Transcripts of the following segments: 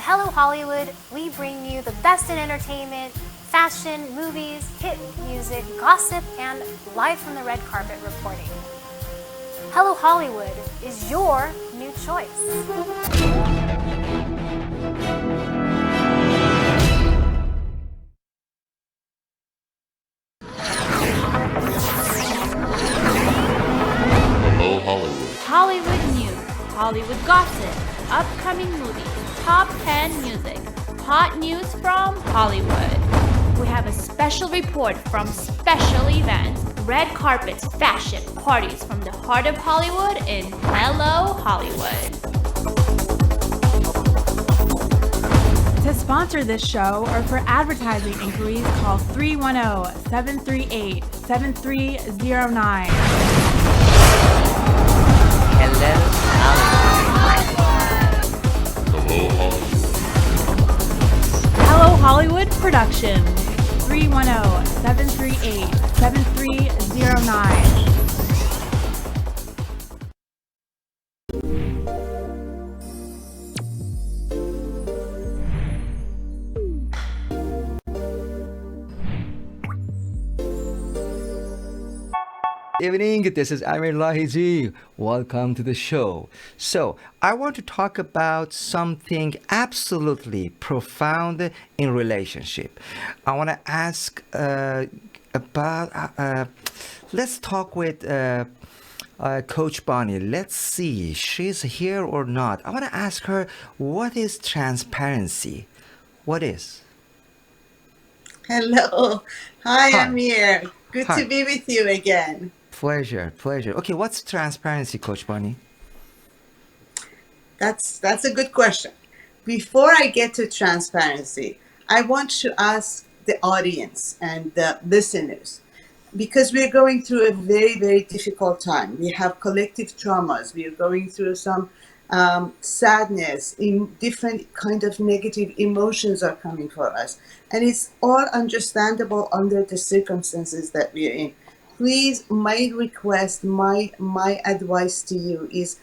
At Hello Hollywood, we bring you the best in entertainment, fashion, movies, hit music, gossip, and live from the red carpet reporting. Hello Hollywood is your new choice. Hello Hollywood. Hollywood news, Hollywood gossip, upcoming movies, top 10 music, hot news from Hollywood. We have a special report from special events, red carpets, fashion, parties from the heart of Hollywood in Hello Hollywood. To sponsor this show or for advertising inquiries, call 310-738-7309. Hello Hollywood. Hello Hollywood Productions. 310-738-7309. Evening, this is Amir Lahijy. Welcome to the show. So, I want to talk about something absolutely profound in relationship. I want to ask let's talk with Coach Bonnie. Let's see, she's here or not. I want to ask her, what is transparency? What is? Hello. Hi, Hi. Amir. Good Hi. to be with you again. Pleasure. Okay, what's transparency, Coach Bonnie? That's a good question. Before I get to transparency, I want to ask the audience and the listeners, because we're going through a very, very difficult time. We have collective traumas. We are going through some sadness, in different kind of negative emotions are coming for us. And it's all understandable under the circumstances that we are in. Please, my request, my advice to you is,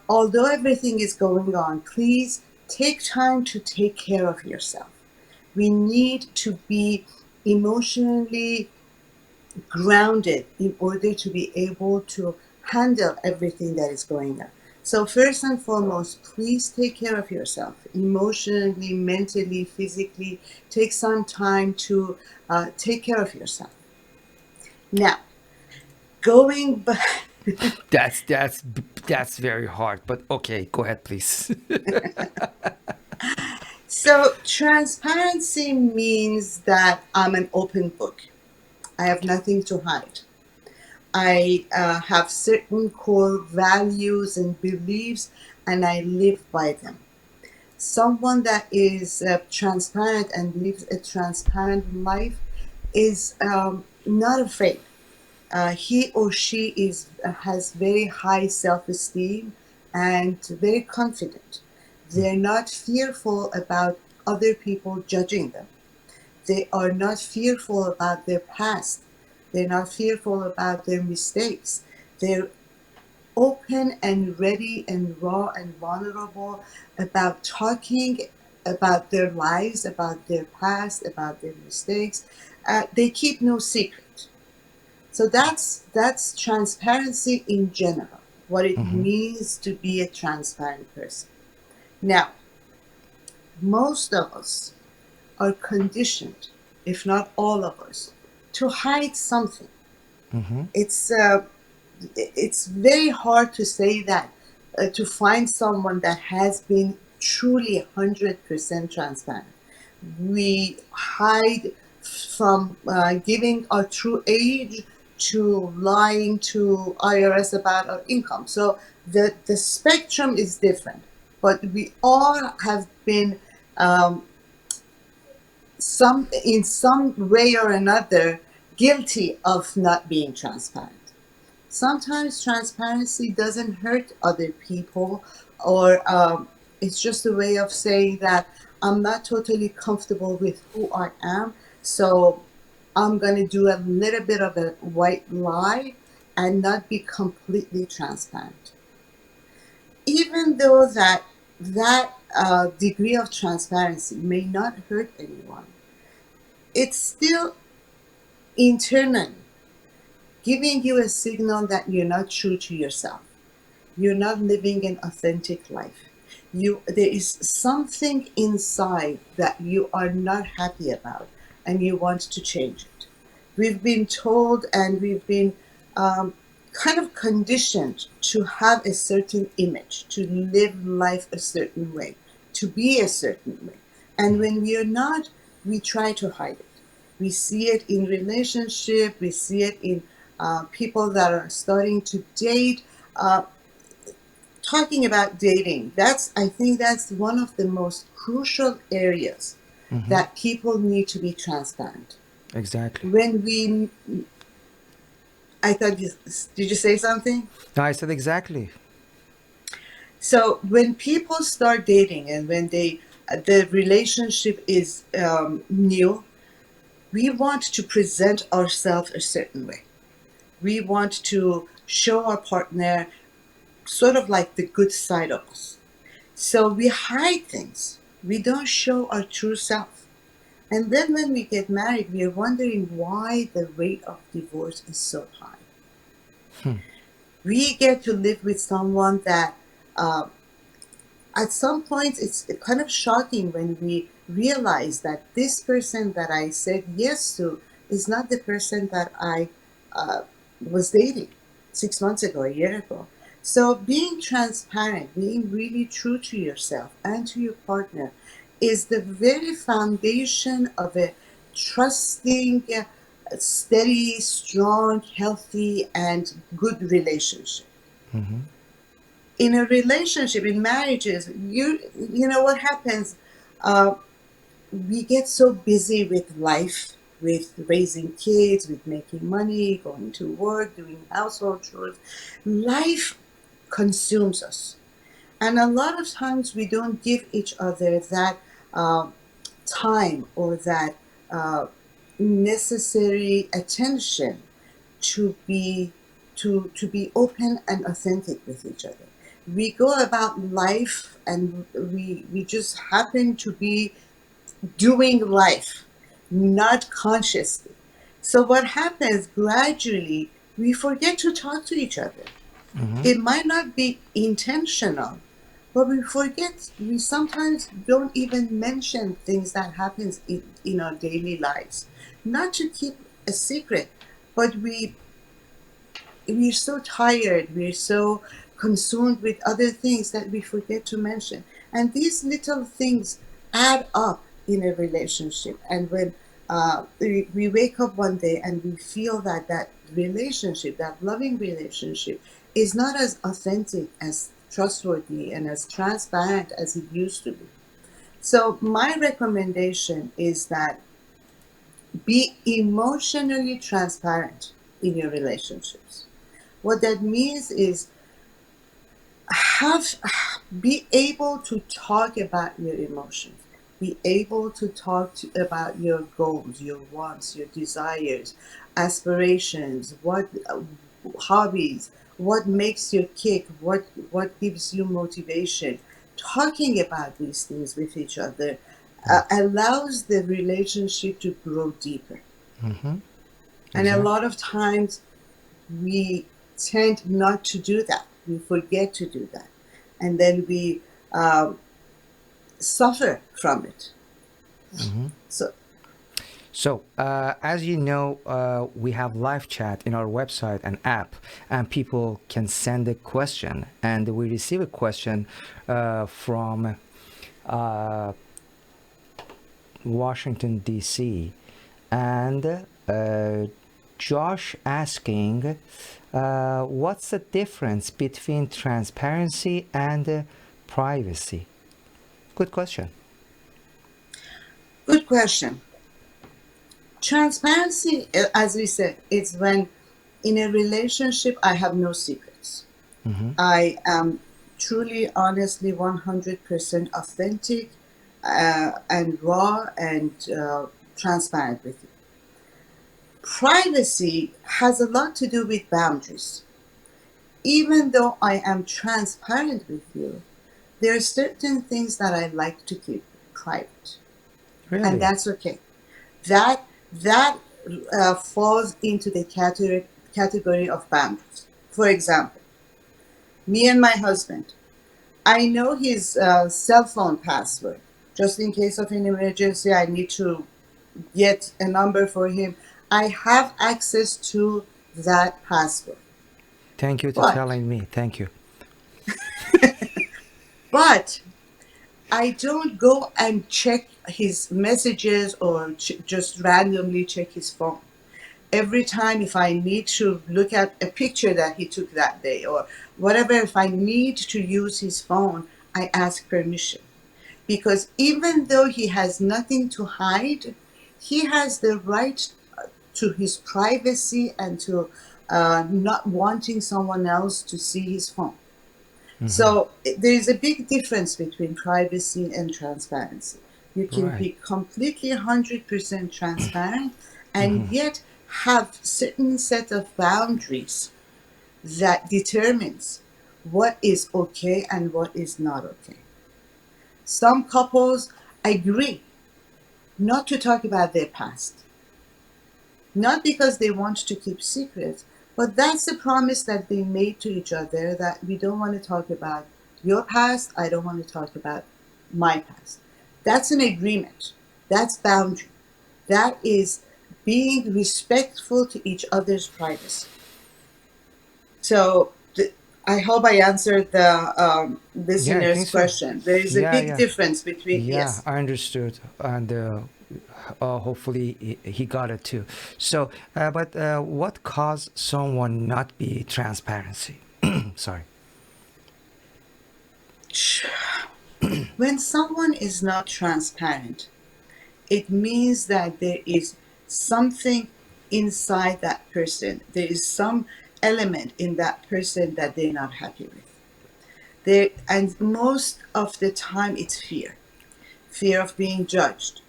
although everything is going on, please take time to take care of yourself. We need to be emotionally grounded in order to be able to handle everything that is going on. So first and foremost, please take care of yourself emotionally, mentally, physically. Take some time to take care of yourself. Now, going back. That's very hard, but okay, go ahead, please. So transparency means that I'm an open book. I have nothing to hide. I have certain core values and beliefs, and I live by them. Someone that is transparent and lives a transparent life is not afraid. He or she has very high self-esteem and very confident. They're not fearful about other people judging them. They are not fearful about their past. They're not fearful about their mistakes. They're open and ready and raw and vulnerable about talking about their lives, about their past, about their mistakes. They keep no secret. So that's transparency in general, what it means to be a transparent person. Now, most of us are conditioned, if not all of us, to hide something. It's very hard to say that, to find someone that has been truly 100% transparent. We hide from giving our true age to lying to IRS about our income. So the spectrum is different, but we all have been in some way or another guilty of not being transparent. Sometimes transparency doesn't hurt other people, or it's just a way of saying that I'm not totally comfortable with who I am, so I'm going to do a little bit of a white lie and not be completely transparent. Even though that degree of transparency may not hurt anyone, it's still internal, giving you a signal that you're not true to yourself. You're not living an authentic life. There is something inside that you are not happy about and you want to change it. We've been told and we've been kind of conditioned to have a certain image, to live life a certain way, to be a certain way. And when we are not, we try to hide it. We see it in relationship, we see it in people that are starting to date. Talking about dating, I think that's one of the most crucial areas that people need to be transparent. Exactly. Did you say something? No, I said exactly. So when people start dating and when the relationship is new, we want to present ourselves a certain way. We want to show our partner sort of like the good side of us. So we hide things. We don't show our true self. And then when we get married, we are wondering why the rate of divorce is so high. We get to live with someone that at some point it's kind of shocking when we realize that this person that I said yes to is not the person that I was dating 6 months ago, a year ago. So being transparent, being really true to yourself and to your partner is the very foundation of a trusting, steady, strong, healthy, and good relationship. In a relationship, in marriages, you know what happens? We get so busy with life, with raising kids, with making money, going to work, doing household chores. Life consumes us. And a lot of times we don't give each other that time or that necessary attention to be open and authentic with each other. We go about life and we just happen to be doing life, not consciously. So what happens gradually, we forget to talk to each other. It might not be intentional, but we forget. We sometimes don't even mention things that happens in our daily lives. Not to keep a secret, but we're so tired, we're so consumed with other things that we forget to mention. And these little things add up in a relationship. And when we wake up one day and we feel that that relationship, that loving relationship, is not as authentic, as trustworthy, and as transparent as it used to be. So my recommendation is that be emotionally transparent in your relationships. What that means is be able to talk about your emotions, be able to talk about your goals, your wants, your desires, aspirations, what hobbies, what makes you kick, what gives you motivation. Talking about these things with each other allows the relationship to grow deeper. And a lot of times we tend not to do that. We forget to do that. And then we suffer from it. So, as you know, we have live chat in our website and app, and people can send a question. And we receive a question from Washington, D.C. And Josh asking, what's the difference between transparency and privacy? Good question. Good question. Transparency, as we said, is when in a relationship I have no secrets. I am truly, honestly, 100% authentic and raw and transparent with you. Privacy has a lot to do with boundaries. Even though I am transparent with you, There are certain things that I like to keep private, Really? and that's okay. That falls into the category of boundaries. For example, me and my husband, I know his cell phone password. Just in case of an emergency, I need to get a number for him. I have access to that password. Thank you to But telling me. Thank you. but I don't go and check his messages or just randomly check his phone. Every time, if I need to look at a picture that he took that day or whatever, if I need to use his phone, I ask permission. Because even though he has nothing to hide, he has the right to his privacy and to not wanting someone else to see his phone. So there is a big difference between privacy and transparency. You can Right. be completely 100% transparent and yet have certain set of boundaries that determines what is okay and what is not okay. Some couples agree not to talk about their past, not because they want to keep secrets, but that's a promise that they made to each other, that we don't want to talk about your past, I don't want to talk about my past. That's an agreement. That's boundary. That is being respectful to each other's privacy. So I hope I answered the Yeah, I listener's think so. question. There is a Yeah, big yeah. difference between, Yeah, yes. I understood. And hopefully he got it too. So, but what caused someone not be transparency? Sorry. When someone is not transparent, it means that there is something inside that person. There is some element in that person that they're not happy with. And most of the time, it's fear. Fear of being judged,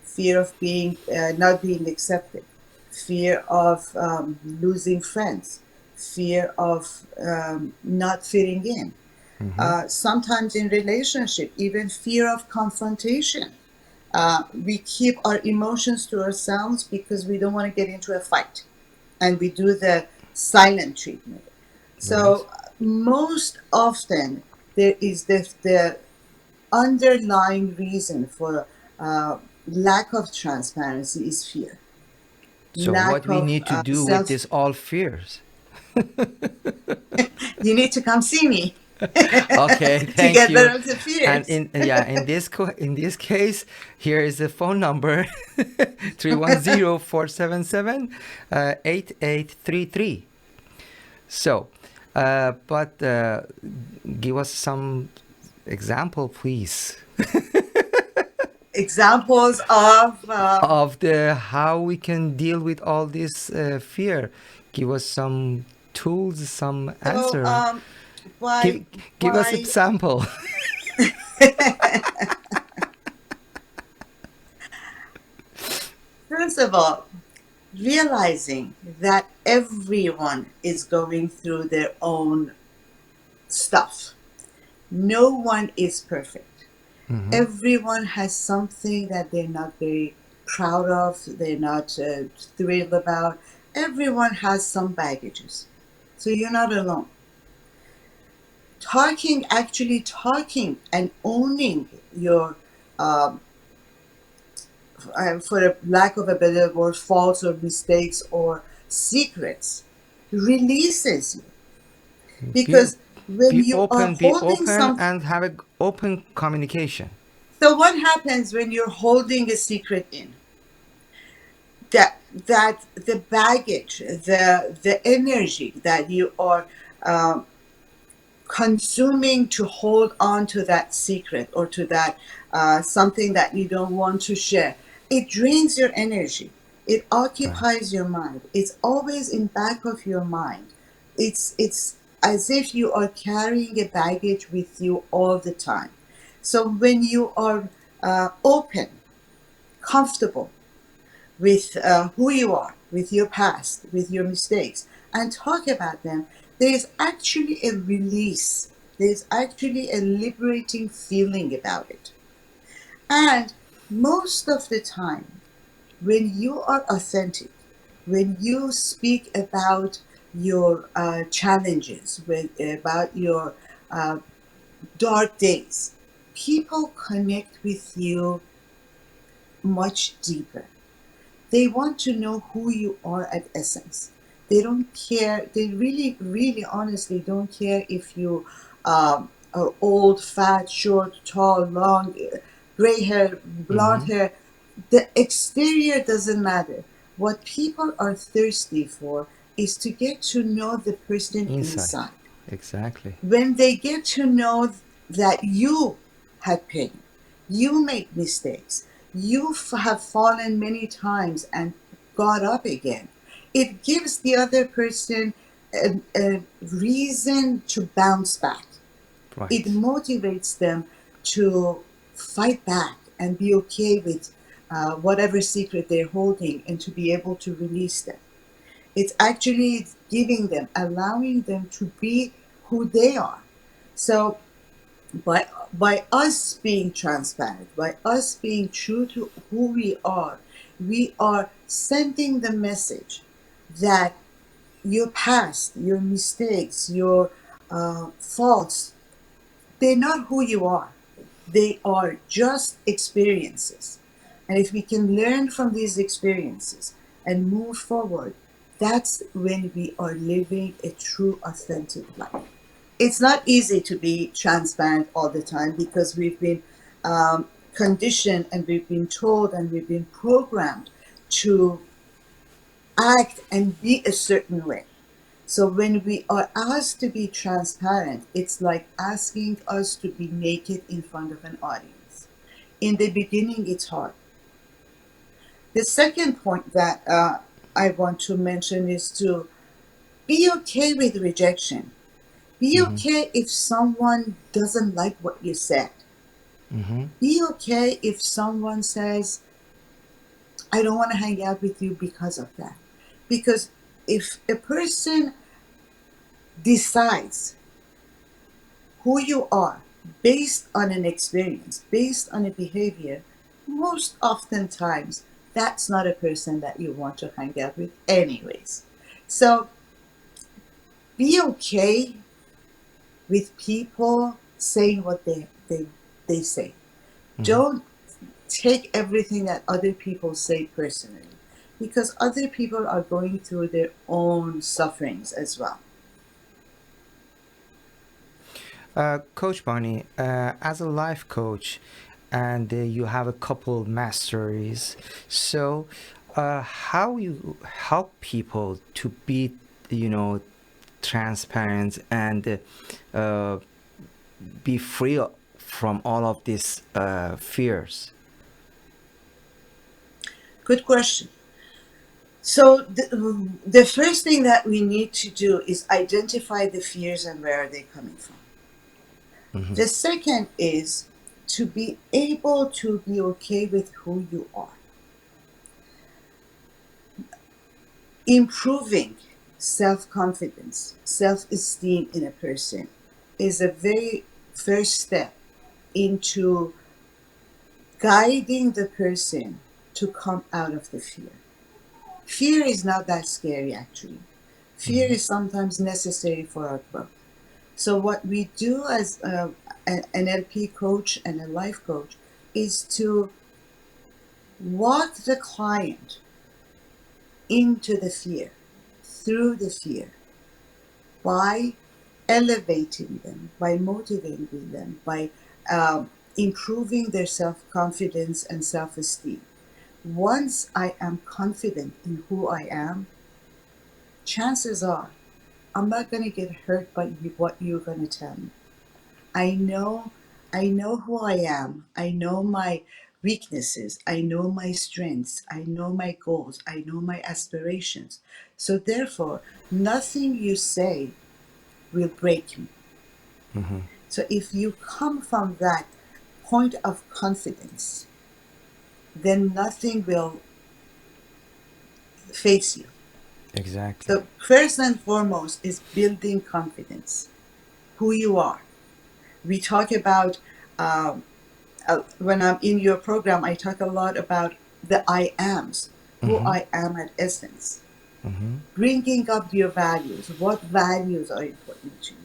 fear of being not being accepted, fear of losing friends, fear of not fitting in. Sometimes in relationship, even fear of confrontation. We keep our emotions to ourselves because we don't want to get into a fight, and we do the silent treatment. Right. So most often there is the underlying reason for lack of transparency is fear, So, what lack we of need to do with self. this all fears? You need to come see me Okay, to thank get you. rid of the And fears. in this case, here is the phone number 310-477-8833. So, but give us some example, please, Examples of of the how we can deal with all this fear. Give us some tools, some so answer. by Give give us a by sample. first of all, realizing that everyone is going through their own stuff. No one is perfect. Everyone has something that they're not very proud of, they're not thrilled about. Everyone has some baggages. So you're not alone. Actually talking and owning your, for a lack of a better word, faults or mistakes or secrets releases you. Be Because when you are be holding open, some, and have a open communication. so what happens when you're holding a secret in? That the baggage, the energy that you are consuming to hold on to that secret or to that something that you don't want to share, it drains your energy. It Right. occupies your mind. It's always in back of your mind. It's as if you are carrying a baggage with you all the time. So when you are open, comfortable with who you are, with your past, with your mistakes, and talk about them, there is actually a release There's actually a liberating feeling about it. And most of the time, when you are authentic, when you speak about your challenges, about your uh, dark days, people connect with you much deeper. They want to know who you are at essence. They don't care. They really, really, honestly don't care if you are old, fat, short, tall, long, gray hair, blonde Mm-hmm. hair. The exterior doesn't matter. What people are thirsty for is to get to know the person Inside. inside. Exactly. When they get to know that you had pain, you make mistakes, you have fallen many times and got up again, it gives the other person a reason to bounce back. It Right. motivates them to fight back and be okay with whatever secret they're holding and to be able to release them. It's actually giving them, allowing them to be who they are. So by us being transparent, by us being true to who we are sending the message that your past, your mistakes, your faults, they're not who you are. They are just experiences. And if we can learn from these experiences and move forward, that's when we are living a true, authentic life. It's not easy to be transparent all the time because we've been conditioned and we've been told and we've been programmed to act and be a certain way. So when we are asked to be transparent, it's like asking us to be naked in front of an audience. In the beginning, it's hard. The second point that I want to mention is to be okay with rejection. Be Mm-hmm. okay if someone doesn't like what you said. Mm-hmm. Be okay if someone says, I don't want to hang out with you because of that. Because if a person decides who you are based on an experience, based on a behavior, most oftentimes that's not a person that you want to hang out with, anyways. So be okay with people saying what they say. Mm-hmm. Don't take everything that other people say personally because other people are going through their own sufferings as well. Coach Bonnie, as a life coach, and you have a couple masteries, so how you help people to be, you know, transparent and uh, be free from all of these fears? Good question. So the first thing that we need to do is identify the fears and where are they coming from. Mm-hmm. The second is to be able to be okay with who you are. Improving self-confidence, self-esteem in a person is a very first step into guiding the person to come out of the fear. Fear is not that scary, actually. Fear Mm-hmm. is sometimes necessary for our growth. So, what we do as an NLP coach and a life coach is to walk the client into the fear, through the fear, by elevating them, by motivating them, by improving their self confidence and self esteem. Once I am confident in who I am, chances are I'm not going to get hurt by what you're going to tell me. I know I know who I am. I know my weaknesses. I know my strengths. I know my goals. I know my aspirations. So therefore, nothing you say will break me. Mm-hmm. So if you come from that point of confidence, then nothing will face you. Exactly. So first and foremost is building confidence, who you are. We talk about, when I'm in your program, I talk a lot about the I ams, who I am at essence. Bringing up your values. What values are important to you?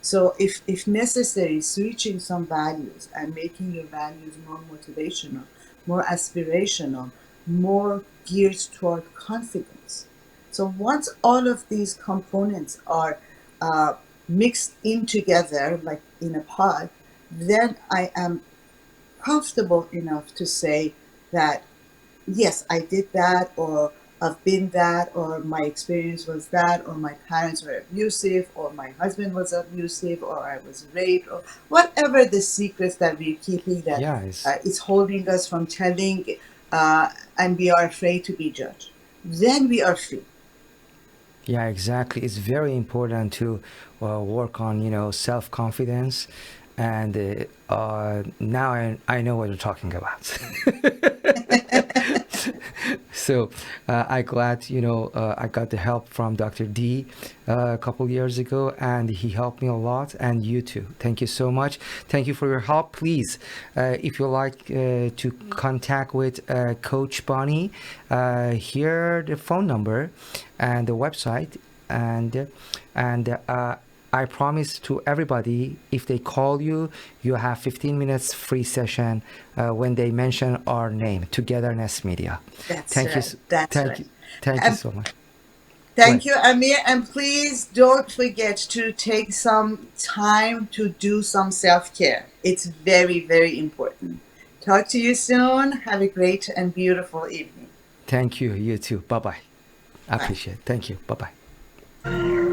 So if necessary, switching some values and making your values more motivational, more aspirational, more geared toward confidence. So once all of these components are mixed in together, like in a pot, then I am comfortable enough to say that, yes, I did that, or I've been that, or my experience was that, or my parents were abusive, or my husband was abusive, or I was raped, or whatever the secrets that we're keeping that Yeah, is holding us from telling, and we are afraid to be judged. Then we are free. yeah, exactly. It's very important to work on, self-confidence. And now I know what you're talking about. So I glad, I got the help from Dr. D a couple years ago, and he helped me a lot, and you too. Thank you so much. Thank you for your help. Please, if you like to contact with Coach Bonnie, here the phone number and the website, and I promise to everybody, if they call you, you have 15 minutes free session when they mention our name, Togetherness Media. That's Thank right. you. That's Thank right. you. Thank you so much. Thank Right. you, Amir. And please don't forget to take some time to do some self care. It's very, very important. Talk to you soon. Have a great and beautiful evening. Thank you. You too. Bye bye. I Bye. appreciate it. Thank you. Bye bye.